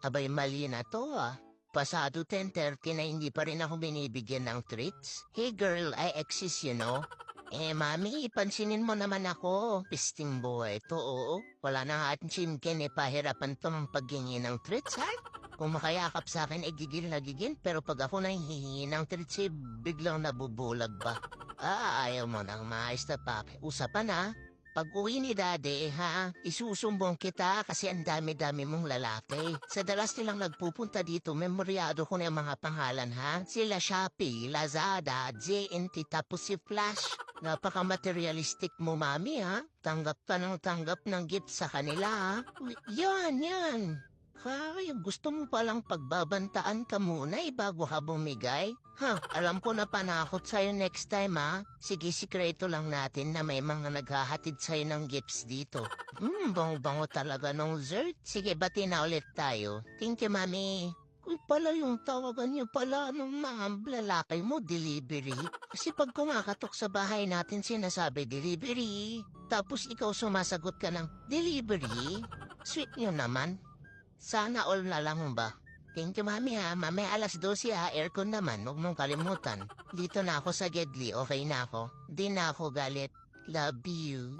Abay mali na to Pasado 10:30 na hindi pa rin ako binibigyan ng treats. Hey girl, I exist you know. Mami, pansinin mo naman ako. Pisting buhay to, oo. Wala na nga ating chimken pahirapan to ng paghingi ng treats, ha? Kung makayakap sa akin, gigil na gigil. Pero pag ako na hihingi ng treats, biglang nabubulag ba? Ayaw mo nang maayos na Usapan na. Pag uwi ni Daddy, isusumbong kita kasi ang dami-dami mong lalaki. Sa dalas nilang nagpupunta dito, memoryado ko na yung mga pangalan, Sila Shopee, Lazada, JNT, tapos si Flash. Napaka-materialistic mo, Mami, Tanggap ka ng gift sa kanila, Yan. Gusto mo palang pagbabantaan ka muna bago ka bumigay? Alam ko na panakot sa'yo next time, Sige, sikreto lang natin na may mga naghahatid sa'yo ng gifts dito. Bango-bango talaga nung dessert. Sige, bati na ulit tayo. Thank you, Mami. Uy, pala yung tawagan niyo pala nung mga lalaki mo, delivery. Kasi pag kumakatok sa bahay natin, sinasabi delivery. Tapos ikaw sumasagot ka ng delivery. Sweet nyo naman. Sana all na lang ba? Thank you, Mami, Mamaya alas 12, aircon naman. Huwag mong kalimutan. Dito na ako sa Gedli. Okay na ako. Di na ako galit. Love you.